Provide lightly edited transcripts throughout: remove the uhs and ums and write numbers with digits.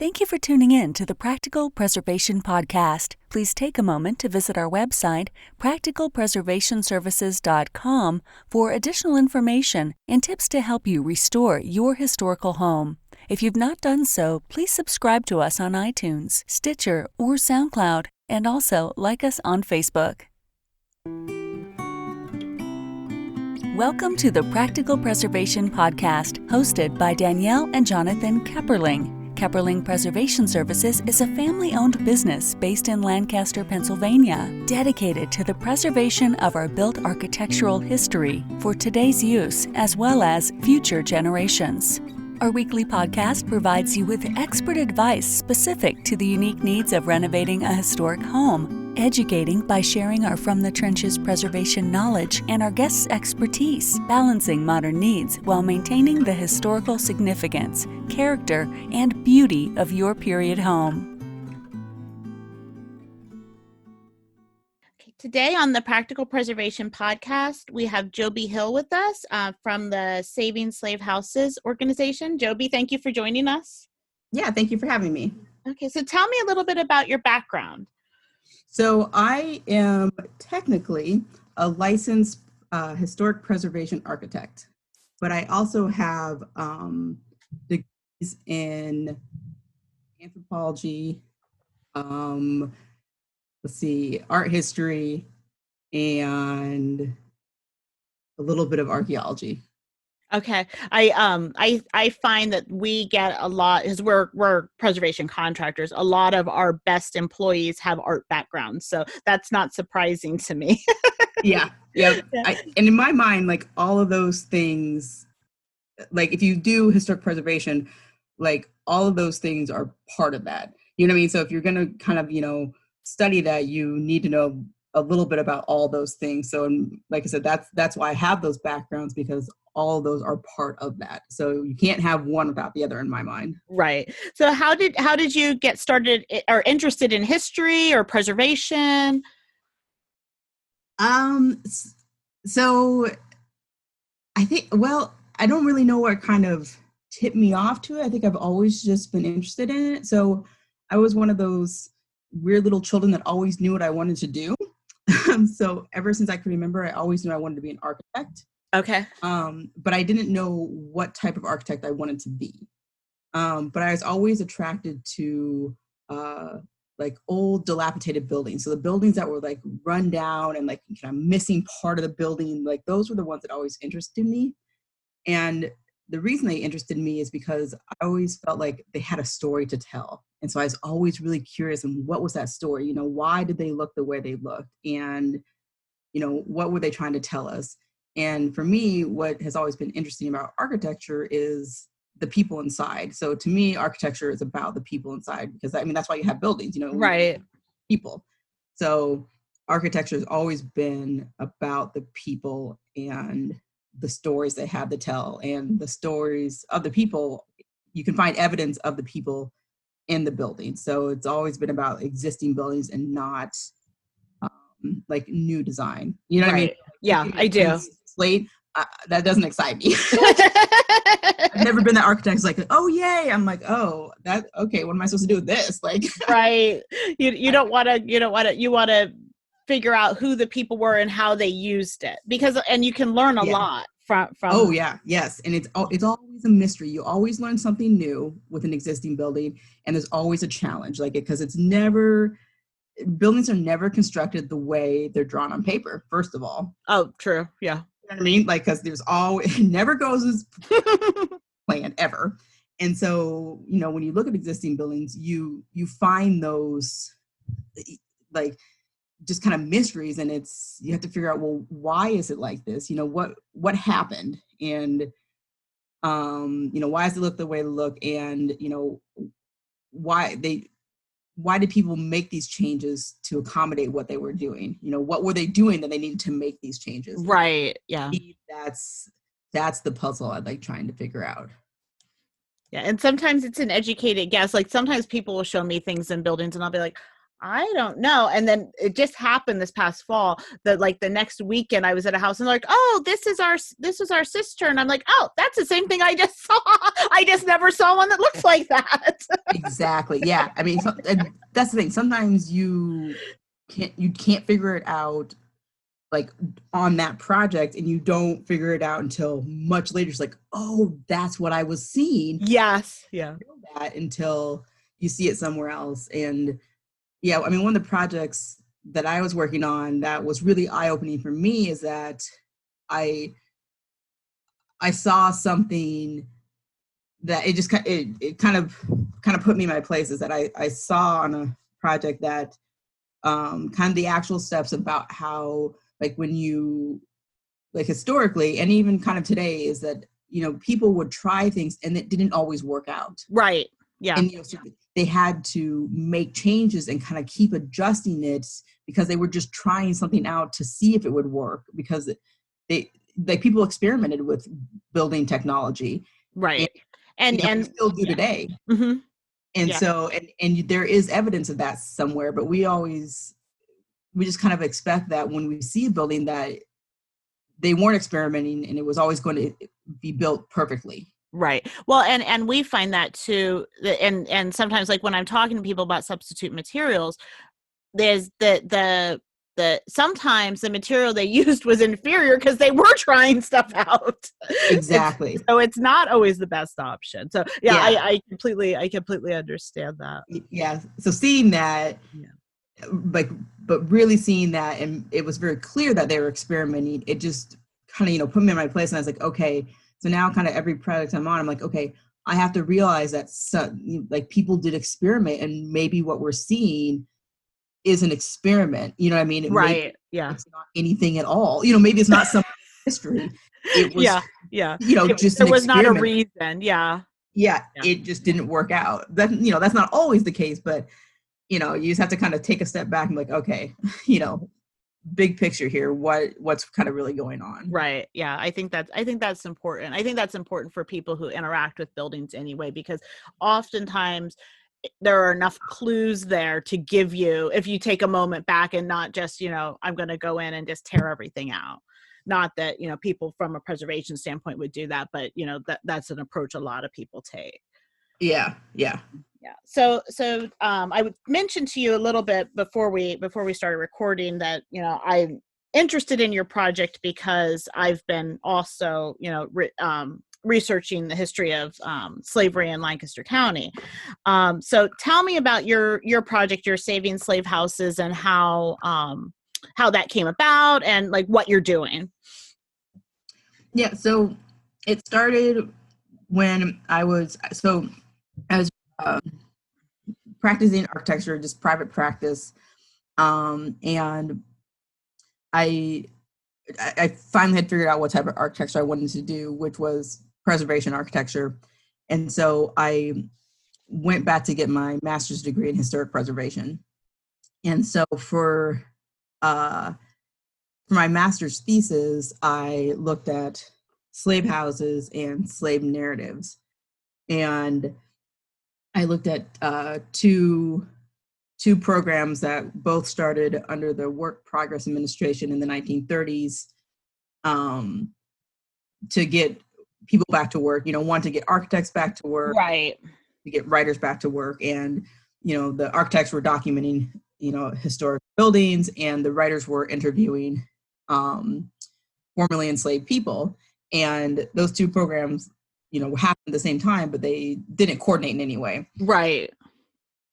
Thank you for tuning in to the Practical Preservation Podcast. Please take a moment to visit our website, practicalpreservationservices.com, for additional information and tips to help you restore your historical home. If you've not done so, please subscribe to us on iTunes, Stitcher, or SoundCloud, and also like us on Facebook. Welcome to the Practical Preservation Podcast, hosted by Danielle and Jonathan Kepperling. Kepperling Preservation Services is a family-owned business based in Lancaster, Pennsylvania, dedicated to the preservation of our built architectural history for today's use as well as future generations. Our weekly podcast provides you with expert advice specific to the unique needs of renovating a historic home, educating by sharing our From the Trenches preservation knowledge and our guests' expertise, balancing modern needs while maintaining the historical significance, character, and beauty of your period home. Today on the Practical Preservation Podcast, we have Jobie Hill with us from the Saving Slave Houses organization. Jobie, thank you for joining us. Yeah, thank you for having me. Okay, so tell me a little bit about your background. So I am technically a licensed historic preservation architect, but I also have degrees in anthropology, art history, and a little bit of archaeology. Okay, I find that we get a lot, because we're preservation contractors. A lot of our best employees have art backgrounds, so that's not surprising to me. Yeah. And in my mind, like all of those things, like if you do historic preservation, like all of those things are part of that. You know what I mean? So if you're going to kind of, study that, you need to know a little bit about all those things. So, like I said, that's why I have those backgrounds, because all of those are part of that. So you can't have one without the other in my mind. Right. So how did you get started or interested in history or preservation? So I think, I don't really know what kind of tipped me off to it. I think I've always just been interested in it. So I was one of those weird little children that always knew what I wanted to do. So ever since I can remember, I always knew I wanted to be an architect. Okay. But I didn't know what type of architect I wanted to be. But I was always attracted to like old dilapidated buildings. So the buildings that were like run down and like kind of missing part of the building, like those were the ones that always interested me. And the reason they interested me is because I always felt like they had a story to tell. And so I was always really curious, and what was that story? Why did they look the way they looked? And, what were they trying to tell us? And for me, what has always been interesting about architecture is the people inside. So to me, architecture is about the people inside, because that's why you have buildings, Right. People. So architecture has always been about the people and the stories they have to tell, and the stories of the people. You can find evidence of the people in the building. So it's always been about existing buildings and not like new design. You know what I mean? Yeah, I do. Slate, that doesn't excite me. I've never been that architect who's like, oh yay. I'm like, oh, that okay. What am I supposed to do with this? Like, right. You want to figure out who the people were and how they used it, and you can learn a lot from. Oh yeah, yes, and it's always a mystery. You always learn something new with an existing building, and there's always a challenge, because buildings are never constructed the way they're drawn on paper. First of all. Oh, true. Yeah. You know what I mean? Like, because it never goes as planned ever. And so, when you look at existing buildings, you find those like just kind of mysteries, and you have to figure out, well, why is it like this? What happened? And why does it look the way it look? And why did people make these changes to accommodate what they were doing? What were they doing that they needed to make these changes? Right. Yeah. That's the puzzle I'd like trying to figure out. Yeah. And sometimes it's an educated guess. Like sometimes people will show me things in buildings and I'll be like, I don't know. And then it just happened this past fall that like the next weekend I was at a house and they're like, oh, this is our sister. And I'm like, oh, that's the same thing I just saw. I just never saw one that looks like that. Exactly. Yeah. I mean, and that's the thing. Sometimes you can't figure it out like on that project, and you don't figure it out until much later. It's like, oh, that's what I was seeing. Yes. Yeah. You know that until you see it somewhere else. And yeah, I mean, one of the projects that I was working on that was really eye-opening for me is that I saw something that it just it kind of put me in my place. Is that I saw on a project that kind of the actual steps about how, like, when you, like, historically and even kind of today, is that, you know, people would try things and it didn't always work out. Right. Yeah. And, you know, so they had to make changes and kind of keep adjusting it because they were just trying something out to see if it would work, because people experimented with building technology. Right. And you know, and we still do today. Mm-hmm. And so, and there is evidence of that somewhere, but we just kind of expect that when we see a building that they weren't experimenting and it was always going to be built perfectly. Right. Well, and we find that too. And sometimes, like when I'm talking to people about substitute materials, there's the sometimes the material they used was inferior because they were trying stuff out. Exactly. So it's not always the best option. So yeah. I completely understand that. Yeah. So seeing that, like, but really seeing that, and it was very clear that they were experimenting, it just kind of, you know, put me in my place. And I was like, okay, so now kind of every project I'm on, I'm like, okay, I have to realize that like people did experiment, and maybe what we're seeing is an experiment. You know what I mean? Right. It's not anything at all. You know, maybe it's not some history. It was, you know, just there an was experiment. not a reason. Yeah. It just didn't work out. That, you know, that's not always the case, but you know, you just have to kind of take a step back and be like, okay, you know, big picture here, what's kind of really going on. Right. Yeah. I think that's important. I think that's important for people who interact with buildings anyway, because oftentimes there are enough clues there to give you, if you take a moment back and not just, you know, I'm going to go in and just tear everything out. Not that, you know, people from a preservation standpoint would do that, but you know, that's an approach a lot of people take. Yeah. So I would mention to you a little bit before we started recording that, you know, I'm interested in your project because I've been also, you know, researching the history of slavery in Lancaster County. So tell me about your project, your Saving Slave Houses, and how that came about and like what you're doing. Yeah. So it started when I was practicing architecture, just private practice. And I finally had figured out what type of architecture I wanted to do, which was preservation architecture. And so I went back to get my master's degree in historic preservation. And so for my master's thesis, I looked at slave houses and slave narratives. And I looked at two programs that both started under the Work Progress Administration in the 1930s to get people back to work. You know, one to get architects back to work, right? To get writers back to work, and you know, the architects were documenting, you know, historic buildings, and the writers were interviewing formerly enslaved people. And those two programs, you know, happened at the same time, but they didn't coordinate in any way. Right.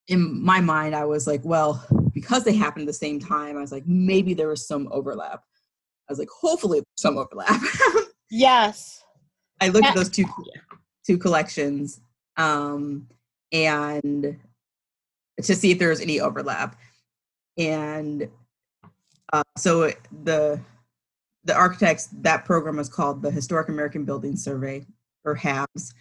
In my mind, I was like, well, because they happened at the same time, I was like, maybe there was some overlap. I was like, hopefully some overlap. Yes. I looked at those two collections and to see if there was any overlap. And so the architects, that program was called the Historic American Building Survey, or HABS,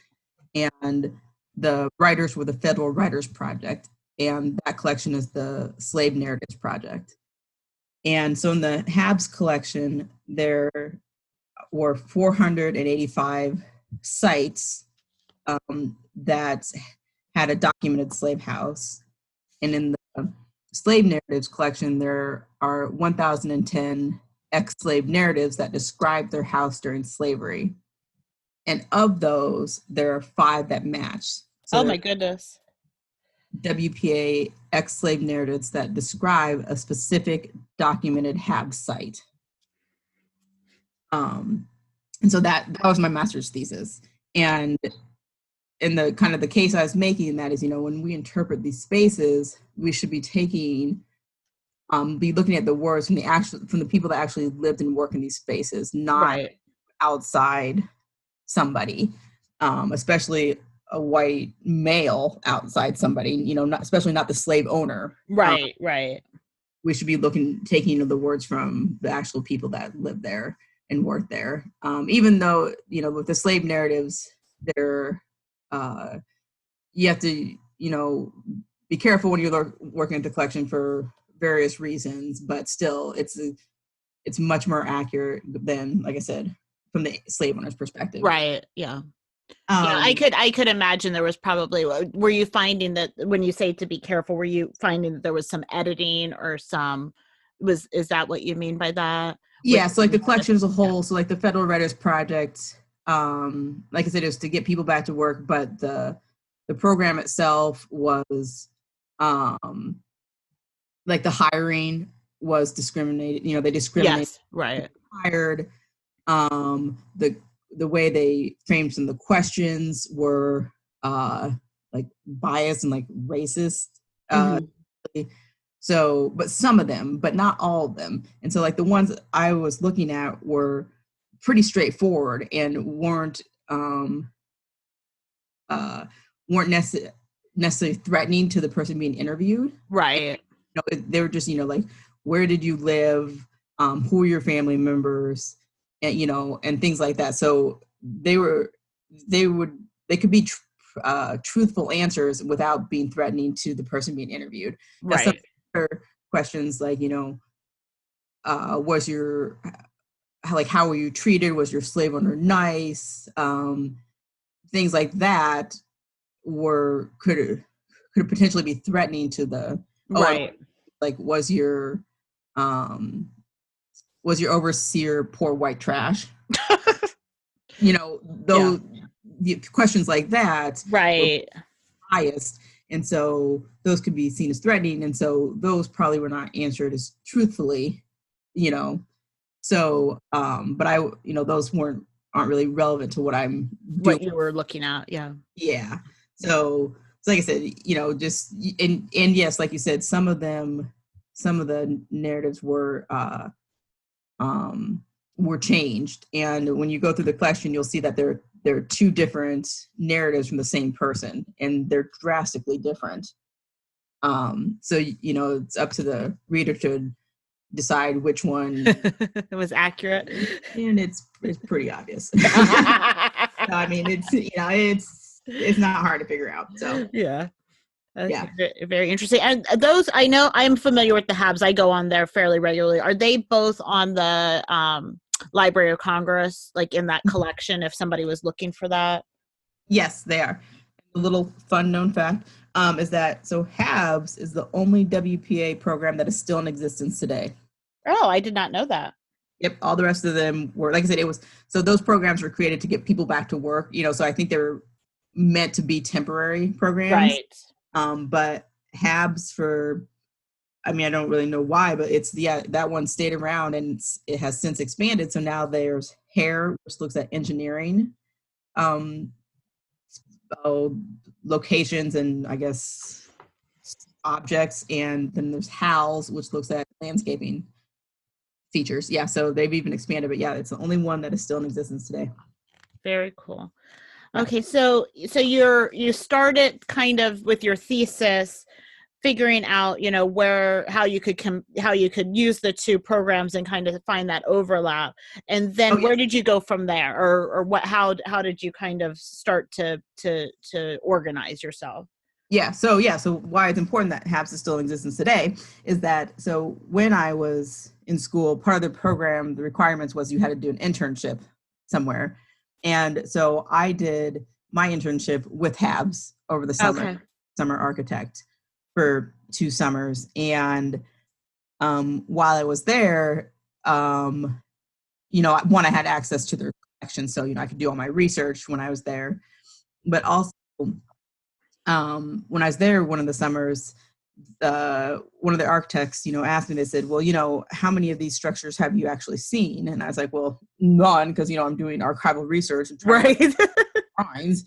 and the writers were the Federal Writers Project, and that collection is the Slave Narratives Project. And so in the HABS collection, there were 485 sites that had a documented slave house. And in the slave narratives collection, there are 1,010 ex-slave narratives that describe their house during slavery. And of those, there are 5 that match. So oh my goodness. WPA ex-slave narratives that describe a specific documented HAB site. And so that was my master's thesis. And in the kind of the case I was making, that is, when we interpret these spaces, we should be taking, be looking at the words from the people that actually lived and work in these spaces, not outside somebody, especially a white male outside somebody, especially not the slave owner. Right. We should be taking the words from the actual people that lived there and worked there. Even though, with the slave narratives, they're, you have to, be careful when you're working at the collection for various reasons, but still it's much more accurate than, like I said, from the slave owner's perspective. Right. Yeah. Yeah, I could imagine there was probably, were you finding that when you say to be careful, were you finding that there was some editing or is that what you mean by that? Yeah, so like the collection as a whole, so like the Federal Writers Project, like I said, it was to get people back to work, but the program itself was, like the hiring was discriminated, they discriminated. Yes, right. Hired, the way they framed some of the questions were like biased and like racist. So, but some of them, but not all of them. And so like the ones I was looking at were pretty straightforward and weren't necessarily threatening to the person being interviewed. Right. They were just, like, where did you live? Who are your family members? And, and things like that. So they could be truthful answers without being threatening to the person being interviewed. Right. Some other questions like, was your, how were you treated? Was your slave owner nice? Things like that could potentially be threatening to the, right. Like, was your overseer poor white trash? Those questions like that, right, biased, and so those could be seen as threatening, and so those probably were not answered as truthfully, So, but those aren't really relevant to what I'm doing. What you were looking at, yeah. Yeah. So like I said, just and yes, like you said, some of the narratives were changed, and when you go through the collection, you'll see that there are 2 different narratives from the same person, and they're drastically different. So it's up to the reader to decide which one it was accurate, and it's pretty obvious. I mean, it's not hard to figure out. So yeah. That's very interesting. And those, I know I'm familiar with the HABs. I go on there fairly regularly. Are they both on the Library of Congress, like in that collection, if somebody was looking for that? Yes, they are. A little fun known fact is that HABs is the only WPA program that is still in existence today. Oh, I did not know that. Yep, all the rest of them were, like I said, those programs were created to get people back to work, so I think they were meant to be temporary programs. Right. But HABs I don't really know why, but that one stayed around, and it has since expanded. So now there's HAIR, which looks at engineering, locations and I guess objects, and then there's HALS, which looks at landscaping features. Yeah, so they've even expanded, but yeah, it's the only one that is still in existence today. Very cool. Okay, so you started kind of with your thesis, figuring out how you could use the 2 programs and kind of find that overlap, and then where did you go from there, or what? How did you kind of start to organize yourself? So why it's important that HABs is still in existence today is that when I was in school, part of the program, the requirements was you had to do an internship somewhere. And so I did my internship with HABs over the summer, summer architect, for 2 summers. And while I was there, one, I had access to their collection, so I could do all my research when I was there. But also, when I was there one of the summers, one of the architects, asked me, they said, well, how many of these structures have you actually seen? And I was like, well, none, because, I'm doing archival research and trying Right. to drawings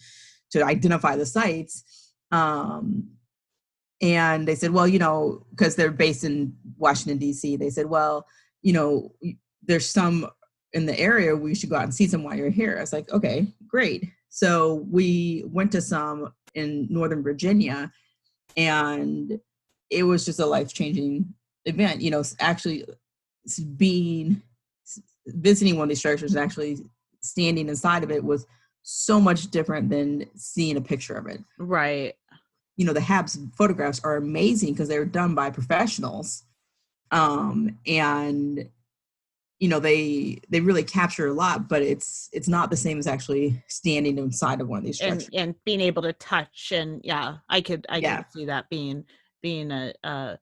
to identify the sites. And they said, well, because they're based in Washington, D.C., they said, well, there's some in the area, we should go out and see some while you're here. I was like, okay, great. So we went to some in Northern Virginia, and it was just a life-changing event. Actually visiting one of these structures and actually standing inside of it was so much different than seeing a picture of it. Right. The Habs photographs are amazing because they're done by professionals. And they really capture a lot, but it's not the same as actually standing inside of one of these structures and being able to touch. And I could see that being an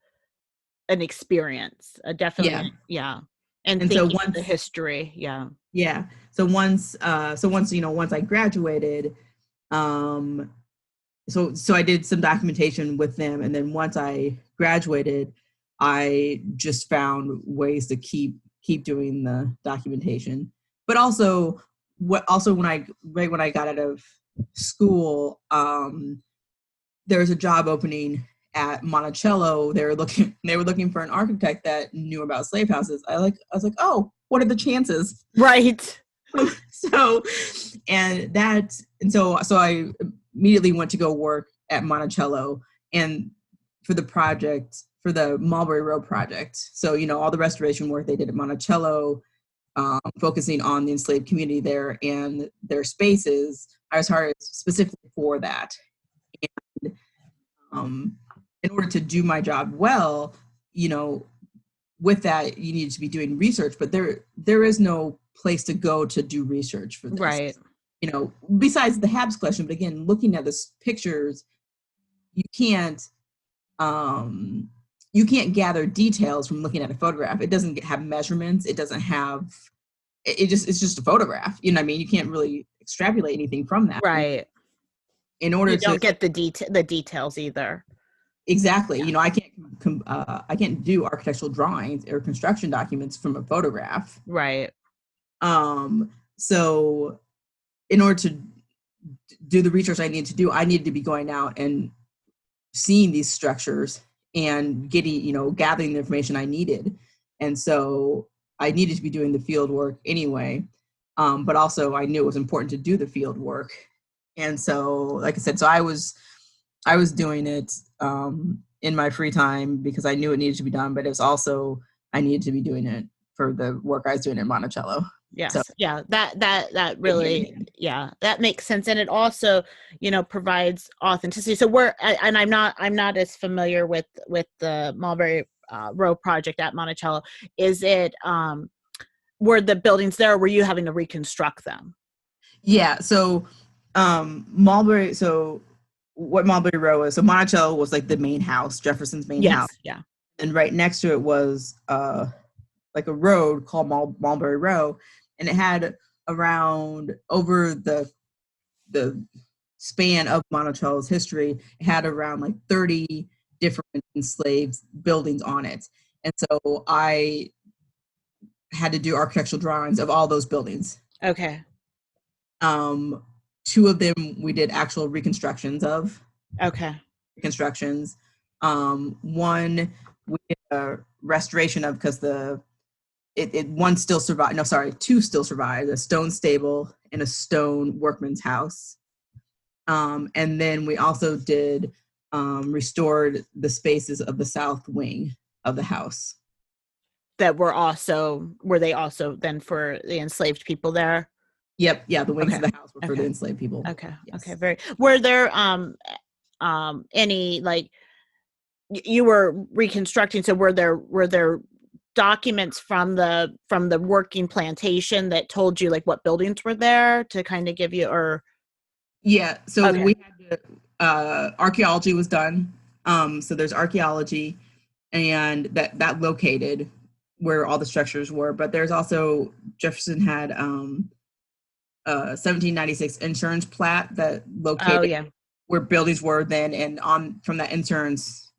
experience, definitely. And thinking so of the history. So once I graduated, so I did some documentation with them, and then once I graduated, I just found ways to keep doing the documentation. But also when I got out of school, there was a job opening at Monticello. They were looking for an architect that knew about slave houses. I was like, oh, what are the chances? Right. So I immediately went to go work at Monticello, and for the Mulberry Row project. So, all the restoration work they did at Monticello, focusing on the enslaved community there and their spaces, I was hired specifically for that. And in order to do my job well, with that, you need to be doing research, but there is no place to go to do research for this. Right. Besides the Habs collection, but again, looking at the pictures, you can't gather details from looking at a photograph. It doesn't have measurements. It doesn't have, it's just a photograph. You know what I mean? You can't really extrapolate anything from that. Right. In order you don't get the details either. Exactly. I can't do architectural drawings or construction documents from a photograph. Right. So in order to do the research I needed to do, I needed to be going out and seeing these structures and gathering the information I needed. And so I needed to be doing the field work anyway. But also I knew it was important to do the field work. And so, like I said, so I was doing it in my free time because I knew it needed to be done, but it was also, I needed to be doing it for the work I was doing in Monticello. Yes. So, that really, that makes sense. And it also, provides authenticity. So I'm not as familiar with the Mulberry Row project at Monticello. Is it, were the buildings there, or were you having to reconstruct them? Yeah. So, what Mulberry Row is, so Monticello was like the main house, Jefferson's main house. Yeah. And right next to it was like a road called Mulberry Row, and it had around, over the span of Monticello's history, it had around like 30 different enslaved buildings on it. And so I had to do architectural drawings of all those buildings. Okay. 2 of them we did actual reconstructions of. Okay. Reconstructions. One we did a restoration of, because one still survived. No, sorry, 2 still survived: a stone stable and a stone workman's house. And then we also did restored the spaces of the south wing of the house. That were they also then for the enslaved people there? Yep. Yeah. The wings of the house were for the enslaved people. Okay. Yes. Okay. Were there any, like, you were reconstructing, so were there documents from the working plantation that told you like what buildings were there to kind of give you, or? Yeah. So we had archaeology was done So there's archaeology, and that located where all the structures were. But there's also Jefferson had 1796 insurance plat that located Oh, yeah. where buildings were then, and on from that insurance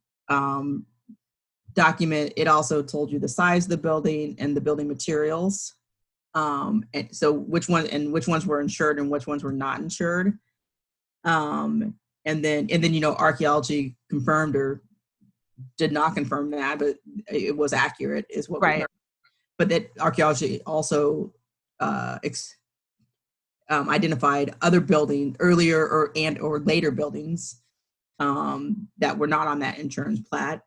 document, it also told you the size of the building and the building materials. And so which ones were insured and which ones were not insured. And then archaeology confirmed or did not confirm that, but it was accurate, is what we Right. heard. But that archaeology also identified other buildings, earlier or later buildings that were not on that insurance plat.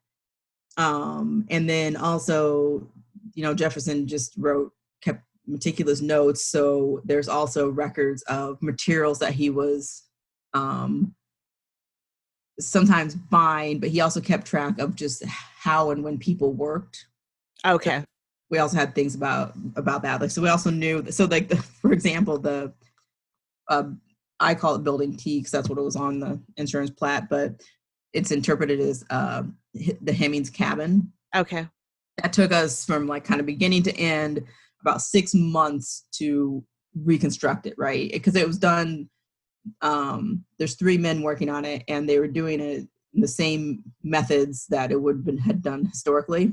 And then also, Jefferson just kept meticulous notes. So there's also records of materials that he was sometimes buying, but he also kept track of just how and when people worked. Okay. So we also had things about that. Like, so we also knew, so like for example, I call it building T because that's what it was on the insurance plat, but it's interpreted as the Hemmings cabin. Okay. That took us from like kind of beginning to end about 6 months to reconstruct it, right? Because it was done, there's 3 men working on it, and they were doing it in the same methods that it had done historically.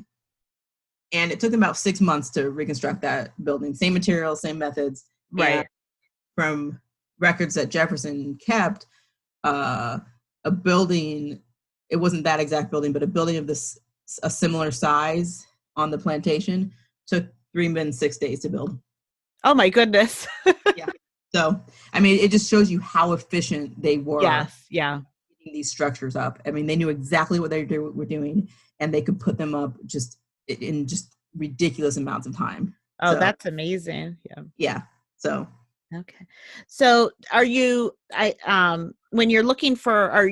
And it took them about 6 months to reconstruct that building, same materials, same methods. Right. And from records that Jefferson kept, a building, it wasn't that exact building, but a building of a similar size on the plantation took 3 men 6 days to build. Oh my goodness. Yeah. So, I mean, it just shows you how efficient they were. Yes. Yeah. Getting these structures up. I mean, they knew exactly what they were doing, and they could put them up just in just ridiculous amounts of time. Oh, so, that's amazing. Yeah. Yeah. So. Okay. So are you, when you're looking for,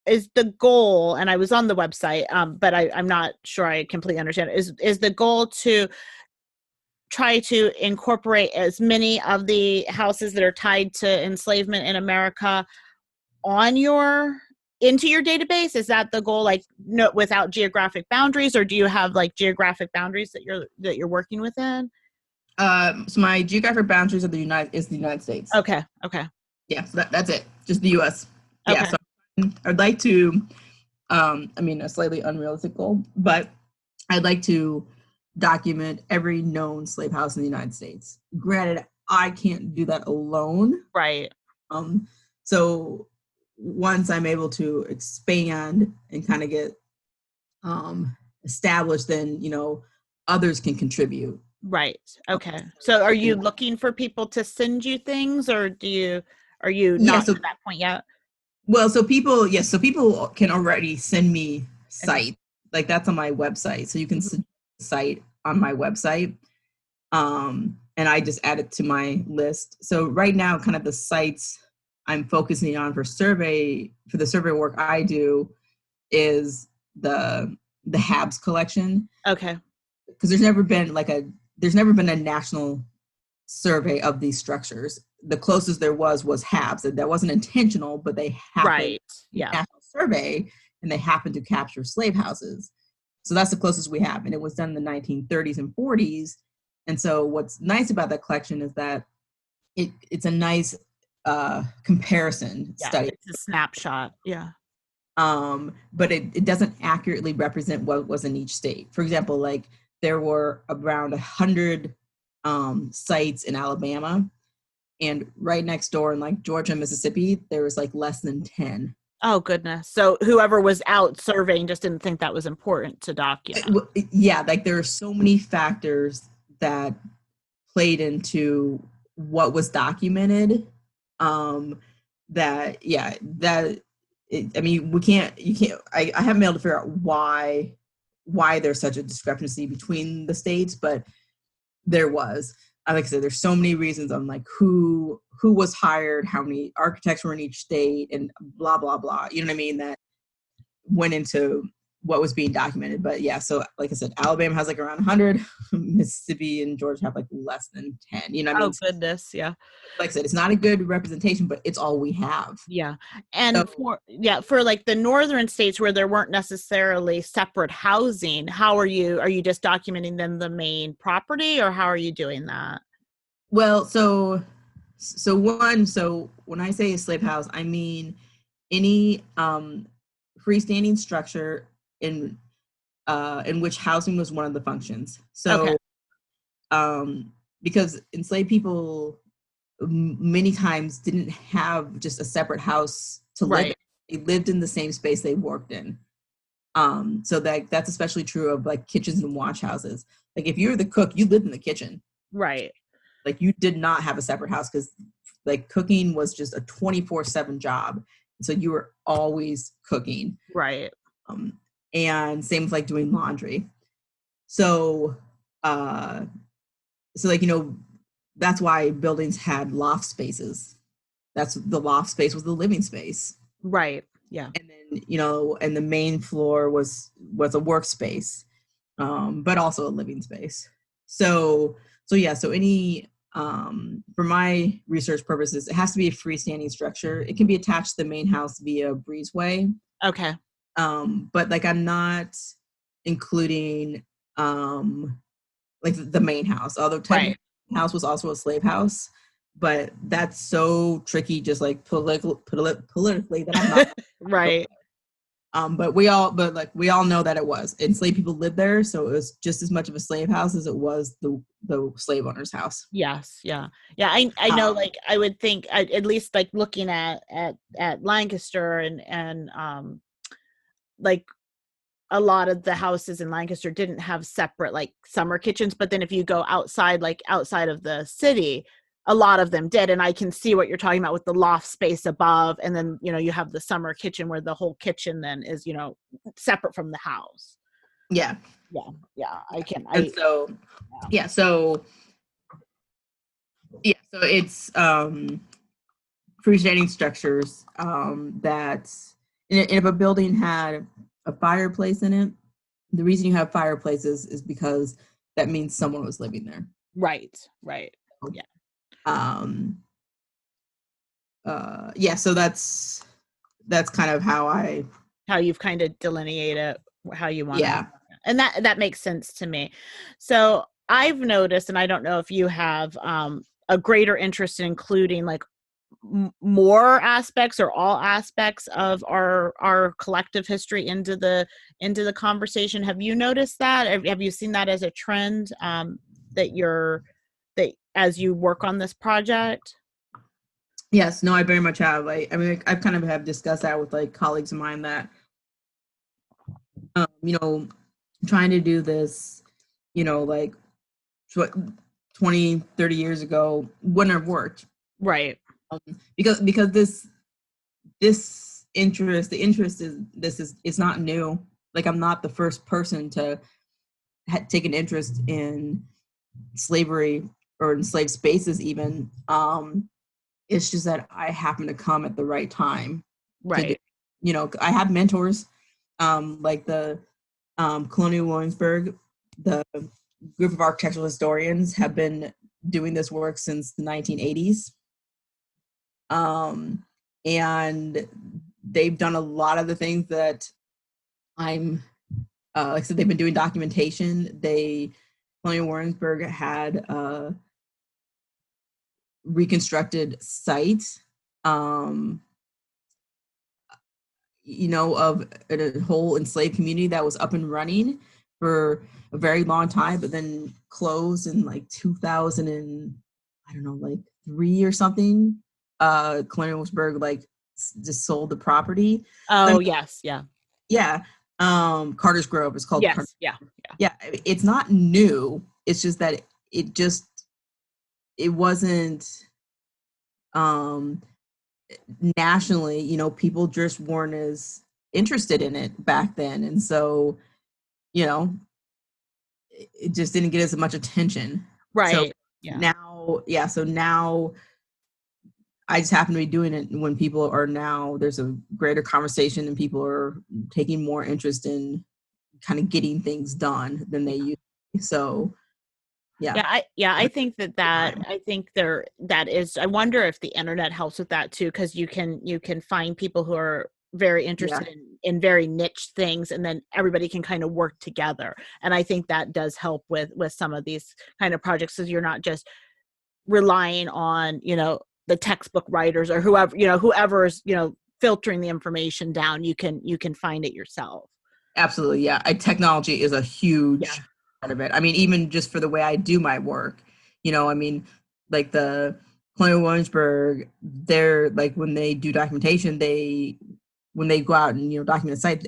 is the goal, and I was on the website, but I'm not sure I completely understand, is the goal to try to incorporate as many of the houses that are tied to enslavement in America into your database? Is that the goal, like, no, without geographic boundaries, or do you have like geographic boundaries that you're working within? So my geographic boundaries of the United States. Okay. Okay. Yeah. So that's it. Just the U.S. Okay. Yeah. So I'd like to, a slightly unrealistic goal, but I'd like to document every known slave house in the United States. Granted, I can't do that alone. Right. So once I'm able to expand and kind of get established, then, others can contribute. Right. Okay. So are you looking for people to send you things, or are you not to that point yet? Well, so people can already send me sites. Like, that's on my website. So you can send a site on my website. And I just add it to my list. So right now, kind of the sites I'm focusing on for the survey work I do is the Habs collection. Okay. Because there's never been a national survey of these structures. The closest there was Habs. That wasn't intentional, but they happened. Right. Yeah. National survey, and they happened to capture slave houses. So that's the closest we have, and it was done in the 1930s and 40s. And so what's nice about that collection is that it's a nice comparison study. It's a snapshot. Yeah. But it doesn't accurately represent what was in each state. For example, like, there were around 100 sites in Alabama, and right next door in like Georgia and Mississippi, there was like less than 10. Oh, goodness. So whoever was out surveying just didn't think that was important to document. Yeah, like, there are so many factors that played into what was documented. I haven't been able to figure out why there's such a discrepancy between the states, but there was. Like I said, there's so many reasons on like who was hired, how many architects were in each state, and blah blah blah. You know what I mean? That went into what was being documented. But yeah, so like I said, Alabama has like around 100, Mississippi and Georgia have like less than 10. You know what I mean? Oh goodness, yeah. Like I said, it's not a good representation, but it's all we have. Yeah. And So, for like the northern states where there weren't necessarily separate housing, are you just documenting them the main property, or how are you doing that? well, so when I say a slave house, I mean any freestanding structure in which housing was one of the functions. So Okay. Because enslaved people many times didn't have just a separate house to live Right. in. They lived in the same space they worked in. So that's especially true of like kitchens and wash houses. Like if you were the cook, you lived in the kitchen. Right. Like you did not have a separate house because like cooking was just a 24/7 job. So you were always cooking. Right. And same with like doing laundry. So like, that's why buildings had loft spaces. That's the loft space was the living space. Right. Yeah. And then, and the main floor was a workspace, but also a living space. So yeah, so any, for my research purposes, it has to be a freestanding structure. It can be attached to the main house via breezeway. Okay. But like I'm not including like the main house, although technically the house was also a slave house, but that's so tricky, just like politically that I'm not Right. but we all know that it was enslaved people lived there, so it was just as much of a slave house as it was the slave owner's house. Yes. Yeah. Yeah. I know, like I would think at least like looking at Lancaster and like a lot of the houses in Lancaster didn't have separate like summer kitchens, but then if you go outside of the city, a lot of them did. And I can see what you're talking about with the loft space above. And then, you have the summer kitchen where the whole kitchen then is, separate from the house. Yeah. Yeah. Yeah. So it's freestanding structures that if a building had a fireplace in it, the reason you have fireplaces is because that means someone was living there. Right. Yeah. So that's kind of how you've kind of delineated how you want yeah to. And that makes sense to me. So I've noticed, and I don't know if you have a greater interest in including like more aspects or all aspects of our collective history into the conversation. Have you noticed that? Have you seen that as a trend that as you work on this project? Yes, no, I very much have. I mean, I've kind of have discussed that with like colleagues of mine that, trying to do this, like 20, 30 years ago wouldn't have worked. Right. Because this interest, the interest is not new. Like I'm not the first person to take an interest in slavery or enslaved spaces even. It's just that I happen to come at the right time. Right. I have mentors, like the Colonial Williamsburg, the group of architectural historians have been doing this work since the 1980s. And they've done a lot of the things that I'm, like I said, they've been doing documentation. Colonial Williamsburg had a reconstructed site, of a whole enslaved community that was up and running for a very long time, but then closed in like 2000 and I don't know, like 3 or something. Colonial Williamsburg like just sold the property. Oh, yes. Yeah. Yeah. Carter's Grove is called. Yes. Yeah. It's not new. It's just that it wasn't nationally, people just weren't as interested in it back then. And so, it just didn't get as much attention. Right. So now I just happen to be doing it when people are now, there's a greater conversation and people are taking more interest in kind of getting things done than they used to. So yeah. I think that is, I wonder if the internet helps with that too, because you can find people who are very interested in very niche things, and then everybody can kind of work together. And I think that does help with some of these kind of projects, because you're not just relying on, the textbook writers or whoever's, filtering the information down. You can find it yourself. Absolutely. Yeah. Technology is a huge part of it. I mean, even just for the way I do my work, I mean, like the Colonial Williamsburg, they're like, when they do documentation, when they go out and, document a site,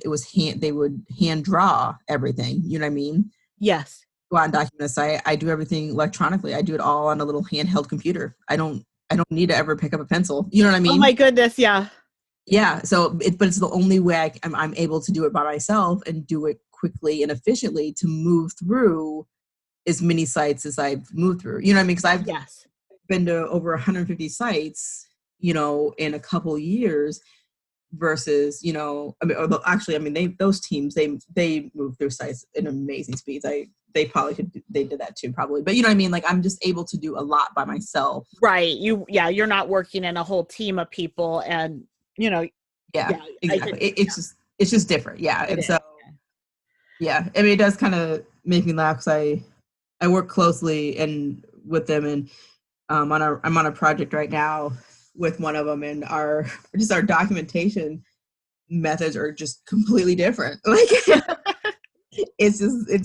they would hand draw everything. You know what I mean? Yes. Go out and document a site. I do everything electronically. I do it all on a little handheld computer. I don't need to ever pick up a pencil. You know what I mean? Oh my goodness. Yeah. Yeah. So, but it's the only way I'm able to do it by myself and do it quickly and efficiently to move through as many sites as I've moved through. You know what I mean? Because I've been to over 150 sites, in a couple years versus, those teams, they move through sites in amazing speeds. They did that too, probably. But you know what I mean? Like, I'm just able to do a lot by myself. Right. You're not working in a whole team of people, and Exactly. It's just different. Yeah. And so, I mean, it does kind of make me laugh, because I work closely with them, and I'm on a project right now with one of them, and our documentation methods are just completely different. Like, it's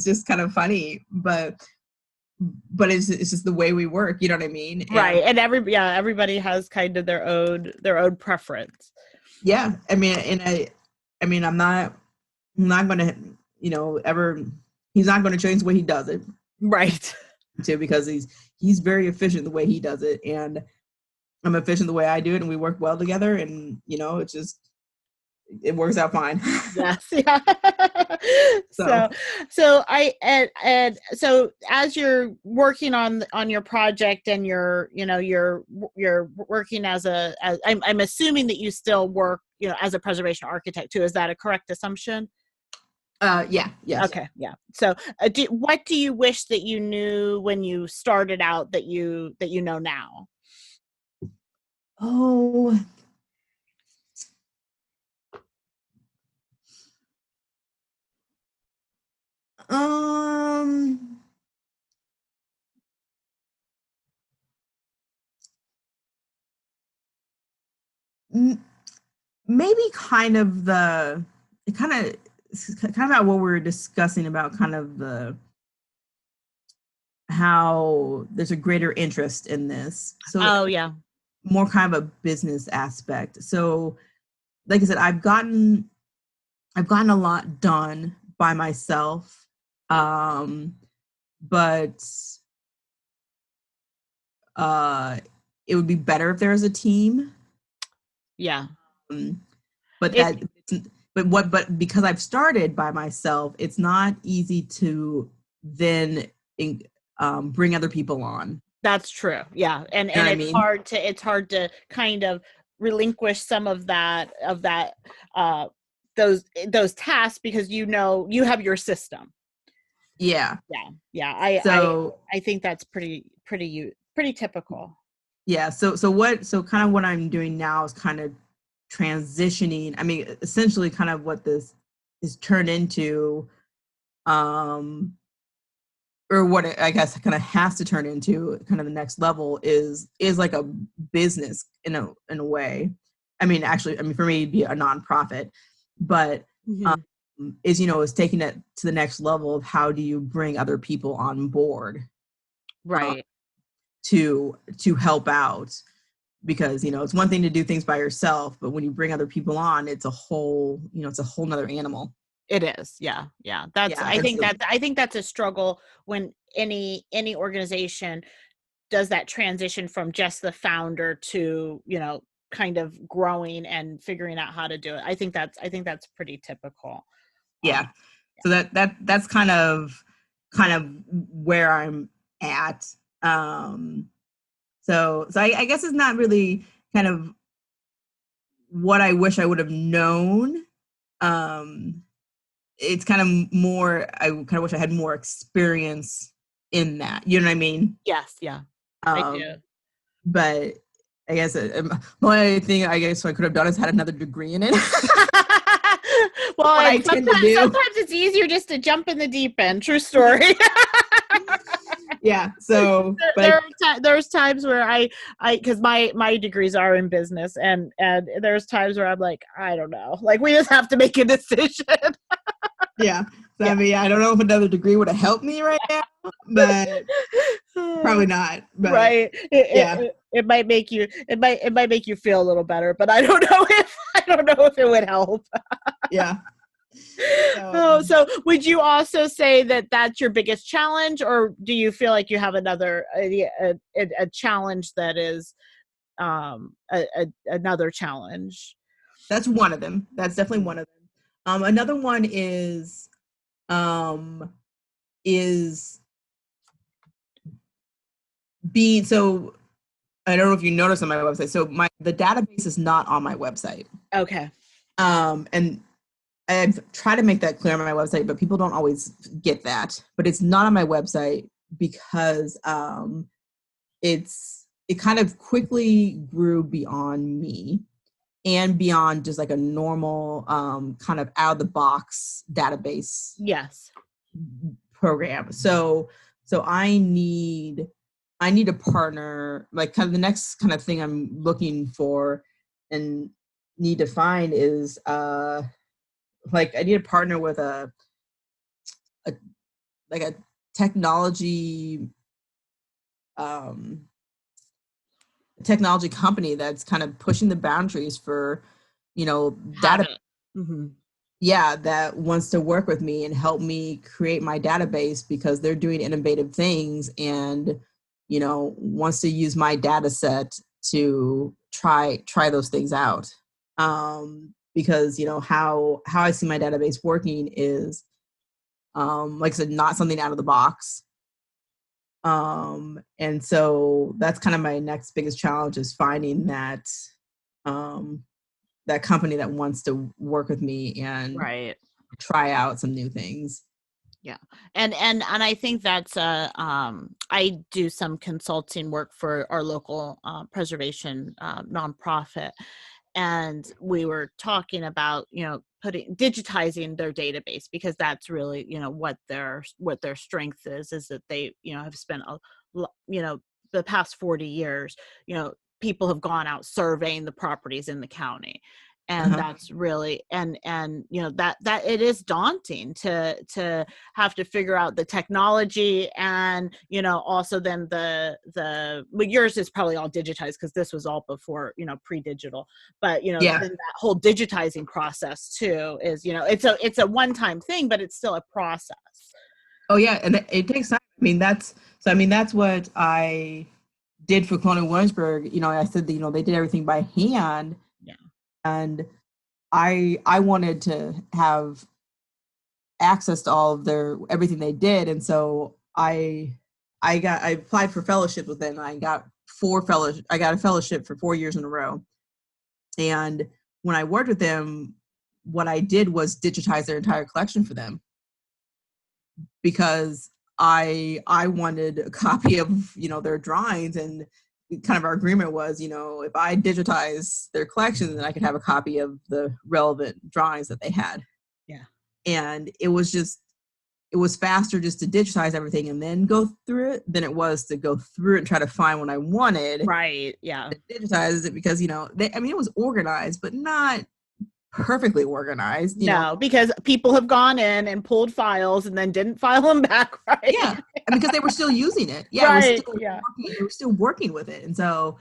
just kind of funny, but it's just the way we work. You know what I mean? Right. And everybody has kind of their own preference. Yeah. I mean, I'm not going to, ever, he's not going to change the way he does it. Right. Too, because he's very efficient the way he does it, and I'm efficient the way I do it, and we work well together, and it works out fine. Yes. Yeah. So so as you're working on your project, and you're working I'm assuming that you still work, as a preservation architect too. Is that a correct assumption? Yeah. Yes. Okay. Yeah. So what do you wish that you knew when you started out that you know now? Oh, maybe kind of about what we were discussing about, kind of how there's a greater interest in this. So more kind of a business aspect. So like I said, I've gotten a lot done by myself. But it would be better if there was a team. Yeah. But because I've started by myself, it's not easy to then bring other people on. That's true. Yeah. And it's hard to kind of relinquish some of that those tasks, because you have your system. Yeah. Yeah. I think that's pretty typical. Yeah. So kind of what I'm doing now is kind of transitioning. I mean, essentially kind of what this is turned into, or what I guess kind of has to turn into, kind of the next level is like a business in a way. I mean, for me, it'd be a nonprofit, but is taking it to the next level of how do you bring other people on board, right? To help out, because it's one thing to do things by yourself, but when you bring other people on, it's a whole nother animal. It is. Yeah. I think that's a struggle when any organization does that transition from just the founder to, kind of growing and figuring out how to do it. I think that's pretty typical. Yeah. So that's kind of where I'm at. So I guess it's not really kind of what I wish I would have known. it's kind of more, I kind of wish I had more experience in that. You know what I mean? Yes. Yeah. I do. But I guess the only thing I guess I could have done is had another degree in it. Well, What I and tend to do. sometimes it's easier just to jump in the deep end. True story. Yeah. So, there's times where I because my degrees are in business, and there's times where I'm like, I don't know, like we just have to make a decision. yeah. So I mean, I don't know if another degree would have helped me right now, but probably not. But right. It might make you make you feel a little better, but I don't know if it would help. Yeah. So would you also say that that's your biggest challenge, or do you feel like you have another a challenge that is another challenge? That's one of them. That's definitely one of them. Another one is being, so I don't know if you noticed on my website. So the database is not on my website. Okay. And I've tried to make that clear on my website, but people don't always get that. But it's not on my website because it kind of quickly grew beyond me and beyond just like a normal kind of out of the box database Yes. program. So I need a partner, like kind of the next kind of thing I'm looking for and need to find is like I need a partner with a technology technology company that's kind of pushing the boundaries for, data. Mm-hmm. Yeah, that wants to work with me and help me create my database because they're doing innovative things and, wants to use my data set to try those things out. Because, how I see my database working is, like I said, not something out of the box. And so that's kind of my next biggest challenge is finding that, that company that wants to work with me and try out some new things. Yeah. And I think that's I do some consulting work for our local preservation nonprofit, and we were talking about digitizing their database, because that's really what their strength is that they have spent the past 40 years people have gone out surveying the properties in the county, and that's really and that it is daunting to have to figure out the technology, and also then well, yours is probably all digitized because this was all before pre-digital, but then that whole digitizing process too is it's a one-time thing, but it's still a process. Oh yeah, and it takes time. That's what I did for Colonial Williamsburg. I said that, they did everything by hand. Yeah. And I wanted to have access to all of everything they did. And so I applied for fellowship with them. I got a fellowship for 4 years in a row. And when I worked with them, what I did was digitize their entire collection for them, because I wanted a copy of, their drawings, and kind of our agreement was, if I digitize their collection, then I could have a copy of the relevant drawings that they had. Yeah. And it was faster just to digitize everything and then go through it than it was to go through it and try to find what I wanted. Right. Yeah. Digitize it because, it was organized, but not perfectly organized. No, because people have gone in and pulled files and then didn't file them back, right? Yeah, and because they were still using it. Yeah, right. They were still working with it, and so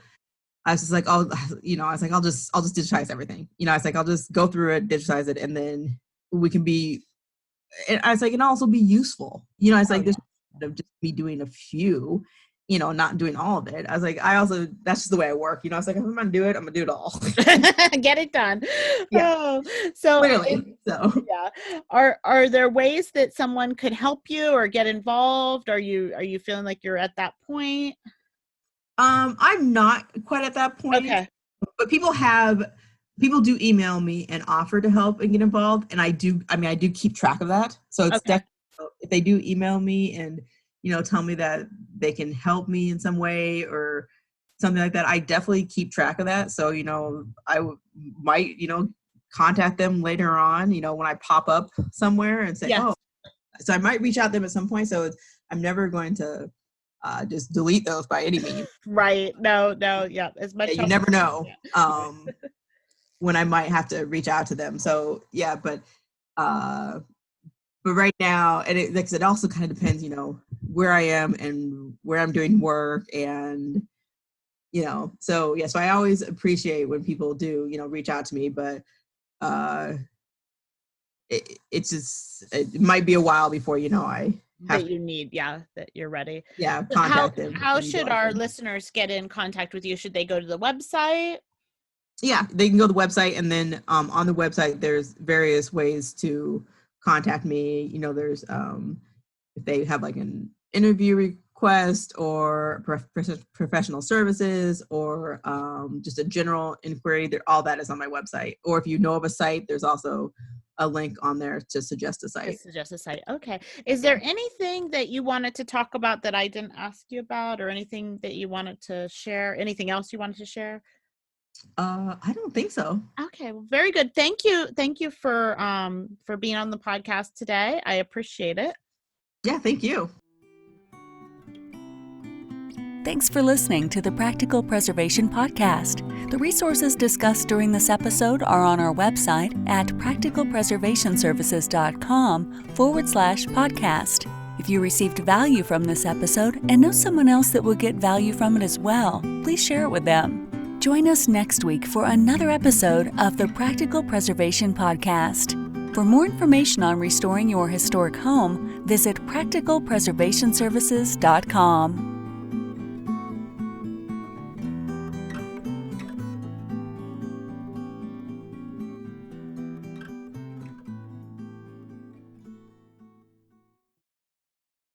I was just like, I'll just digitize everything. I was like, I'll just go through it, digitize it, and then we can be. And I was like, and also be useful. It's like this of just me doing a few. Not doing all of it. I was like, that's just the way I work. I was like, if I'm gonna do it, I'm gonna do it all. Get it done. Yeah. Oh, so clearly. Yeah. Are there ways that someone could help you or get involved? Are you feeling like you're at that point? I'm not quite at that point. Okay. But people have, people do email me and offer to help and get involved, and I do keep track of that. So it's Okay. definitely, if they do email me and tell me that they can help me in some way or something like that, I definitely keep track of that. So I might contact them later on when I pop up somewhere and say, Yes. oh, so I might reach out to them at some point. So I'm never going to just delete those by any means. Right. No. Yeah. As much. You never know when I might have to reach out to them. So yeah, but right now, and it also kind of depends, where I am and where I'm doing work, and so yeah. So I always appreciate when people do reach out to me, but it's just, it might be a while before I have that you need, that you're ready. contact them. How should our listeners get in contact with you? Should they go to the website? Yeah, they can go to the website, and then on the website there's various ways to contact me. There's if they have like an interview request or professional services or just a general inquiry, all that is on my website. Or if you know of a site, there's also a link on there to suggest a site. Okay. Is there anything that you wanted to talk about that I didn't ask you about, or anything that you wanted to share? Anything else you wanted to share? I don't think so. Okay, well, very good. Thank you for being on the podcast today. I appreciate it. Yeah, thank you. Thanks for listening to the Practical Preservation Podcast. The resources discussed during this episode are on our website at practicalpreservationservices.com/podcast. If you received value from this episode and know someone else that will get value from it as well, please share it with them. Join us next week for another episode of the Practical Preservation Podcast. For more information on restoring your historic home, visit practicalpreservationservices.com.